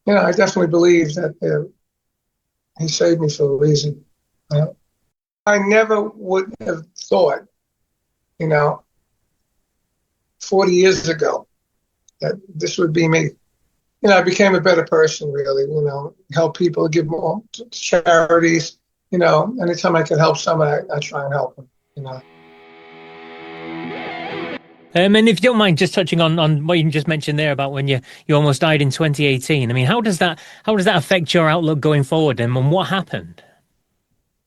I definitely believe that he saved me for a reason. Uh, I never would have thought, you know, 40 years ago that this would be me. I became a better person, really, help people, give more to charities, anytime I can help somebody, I try and help them. And if you don't mind just touching on what you just mentioned there about when you almost died in 2018. I mean, how does that affect your outlook going forward, and what happened?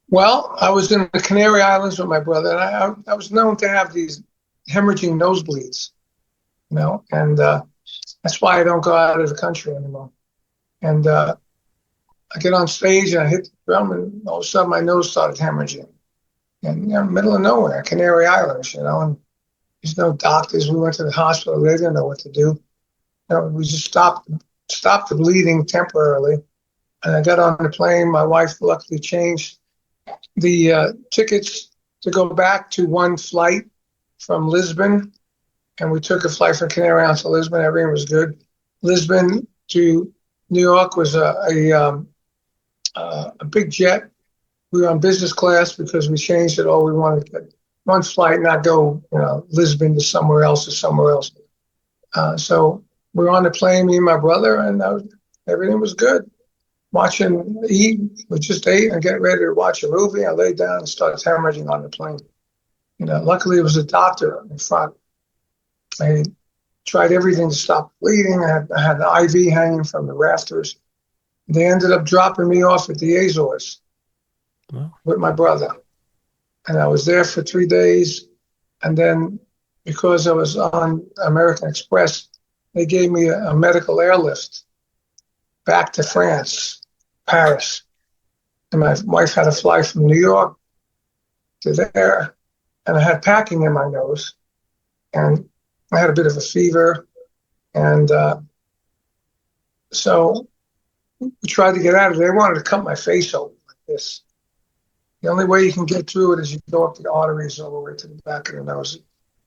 Well, I was in the Canary Islands with my brother, and I was known to have these hemorrhaging nosebleeds, and that's why I don't go out of the country anymore. And I get on stage and I hit the drum, and all of a sudden my nose started hemorrhaging. And middle of nowhere, Canary Islands, and there's no doctors. We went to the hospital. They didn't know what to do. We just stopped the bleeding temporarily. And I got on the plane. My wife luckily changed the tickets to go back to one flight from Lisbon. And we took a flight from Canary Islands to Lisbon. Everything was good. Lisbon to New York was a big jet. We were on business class because we changed it all. We wanted to get one flight, not go, Lisbon to somewhere else or somewhere else. So we were on the plane, me and my brother, and everything was good. We just ate and get ready to watch a movie. I laid down and started hemorrhaging on the plane. Luckily it was a doctor in front. I tried everything to stop bleeding. I had an IV hanging from the rafters. They ended up dropping me off at the Azores with my brother. And I was there for 3 days. And then because I was on American Express, they gave me a medical airlift back to France, Paris. And my wife had to fly from New York to there. And I had packing in my nose. And I had a bit of a fever. And so we tried to get out of it. They wanted to cut my face open like this. The only way you can get through it is you go up the arteries all the way to the back of the nose.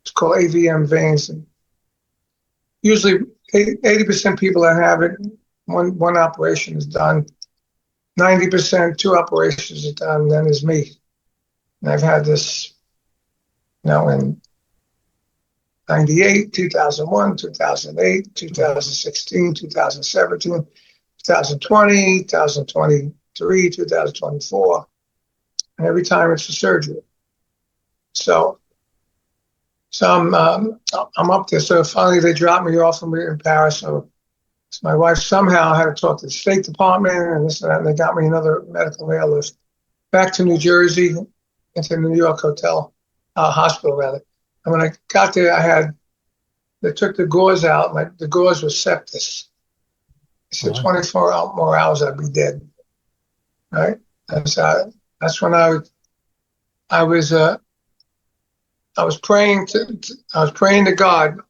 It's called AVM veins. And usually 80% people that have it, one operation is done. 90%, 2 operations are done, then is me. And I've had this, in 98, 2001, 2008, 2016, 2017, 2020, 2023, 2024. And every time it's a surgery. So I'm up there. So finally they dropped me off in Paris. So my wife somehow had to talk to the State Department and this and that, and they got me another medical airlift back to New Jersey, into the New York hospital rather. And when I got there, they took the gauze out. The gauze was sepsis. They said 24 more hours I'd be dead. Right? That's when I was praying to God.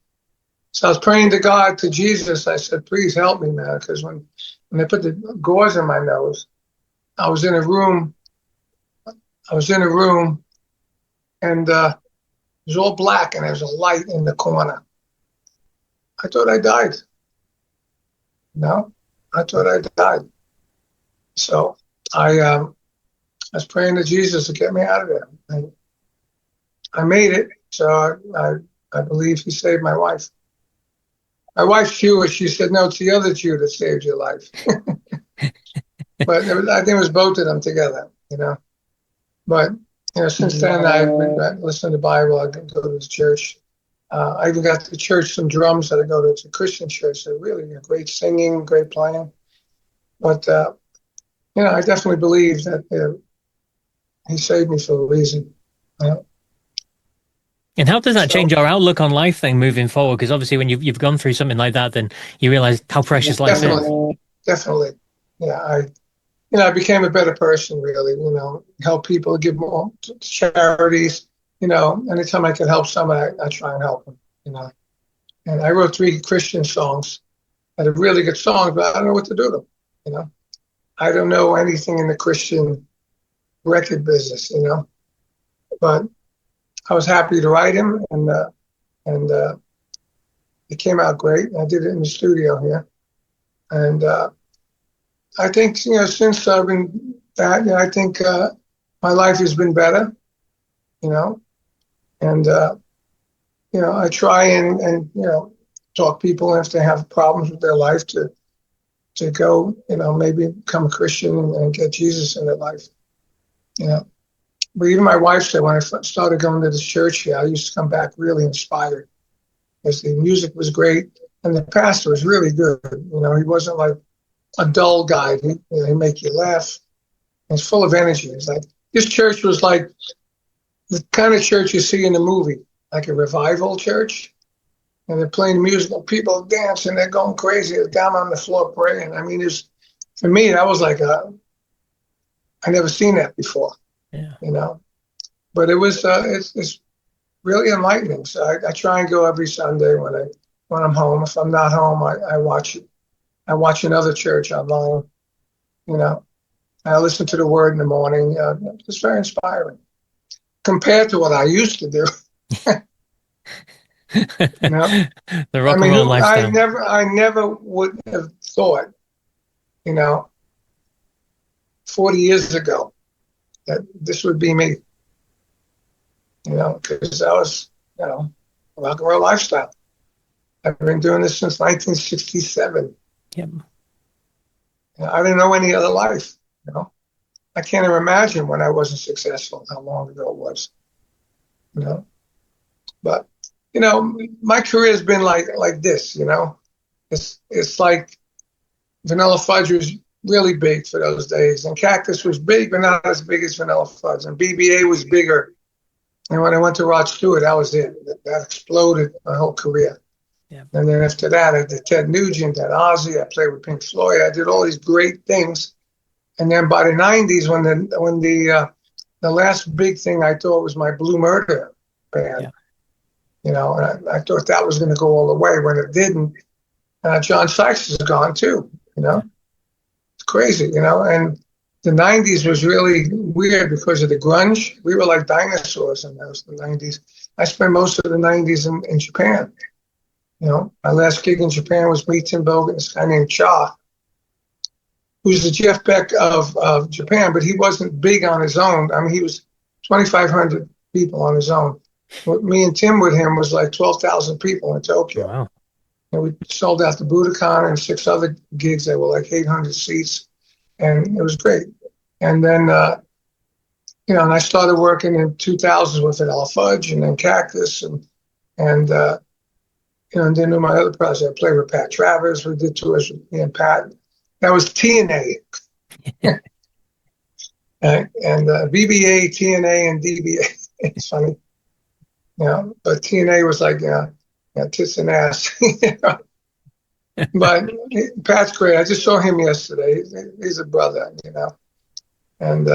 So I was praying to God, to Jesus. I said, please help me, man, because when they put the gauze in my nose, I was in a room, and it was all black, and there was a light in the corner. I thought I died. I thought I died. So I was praying to Jesus to get me out of there. And I made it. So I believe he saved my wife. My wife's Jewish. She said, no, it's the other Jew that saved your life. But I think it was both of them together, But, since then I listen to the Bible. I go to the church. I even got to church some drums that I go to. It's a Christian church. They're really great singing, great playing. But, I definitely believe that he saved me for a reason. And how does that change your outlook on life then moving forward? Because obviously when you've gone through something like that, then you realize how precious life is. Definitely. Yeah, I became a better person, really, help people, give more to charities, anytime I can help somebody, I try and help them, And I wrote 3 Christian songs that are really good songs, but I don't know what to do with them, I don't know anything in the Christian record business, but I was happy to write him, and it came out great. I did it in the studio here, and I think, since I've been that, I think my life has been better, you know, and, I try and talk people if they have problems with their life to go, maybe become a Christian and get Jesus in their life, you know. But even my wife said when I started going to this church here, I used to come back really inspired because the music was great and the pastor was really good. He wasn't like a dull guy. He make you laugh. It's full of energy. It's like this church was like the kind of church you see in a movie, like a revival church. And they're playing music and people are dancing. They're going crazy. They're down on the floor praying. I mean, for me, that was like I never seen that before. Yeah. But it was it's really enlightening. So I try and go every Sunday when I'm home. If I'm not home, I watch it. I watch another church online. I listen to the Word in the morning. It's very inspiring compared to what I used to do. The rock I and mean, roll lifestyle. I never would have thought, 40 years ago that this would be me. Because I was, rock and roll lifestyle. I've been doing this since 1967. Yep. I didn't know any other life. I can't even imagine when I wasn't successful, how long ago it was. But my career has been like this. It's like Vanilla Fudge was really big for those days, and Cactus was big, but not as big as Vanilla Fudge, and BBA was bigger. And when I went to Rod Stewart, that was it. That exploded my whole career. Yeah. And then after that, I did Ted Nugent, did Ozzy, I played with Pink Floyd, I did all these great things. And then by the 90s, when the last big thing I thought was my Blue Murder band, and I thought that was going to go all the way. When it didn't, John Sykes is gone too. It's crazy. And the 90s was really weird because of the grunge. We were like dinosaurs in the 90s. I spent most of the 90s in Japan. My last gig in Japan was me, Tim Bogan, this guy named Cha, who's the Jeff Beck of Japan, but he wasn't big on his own. I mean, he was 2,500 people on his own. What me and Tim with him was like 12,000 people in Tokyo. Wow. And we sold out the Budokan and 6 other gigs that were like 800 seats. And it was great. And then, and I started working in 2000 with Vanilla Fudge and then Cactus and and then in my other project, I played with Pat Travers. We did tours with me and Pat. That was TNA. and BBA, TNA, and DBA. It's funny. But TNA was like, tits and ass. But Pat's great. I just saw him yesterday. He's a brother, And,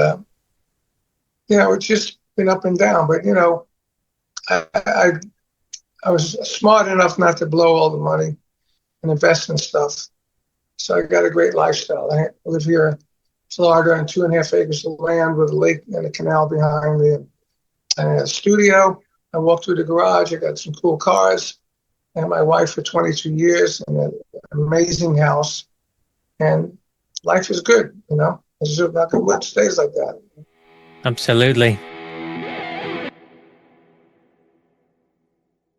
it's just been up and down. But, I was smart enough not to blow all the money and invest in stuff. So I got a great lifestyle. I live here in Florida on 2.5 acres of land with a lake and a canal behind me. I had a studio. I walked through the garage. I got some cool cars. I had my wife for 22 years in an amazing house. And life is good, I just hope it stays like that. Absolutely.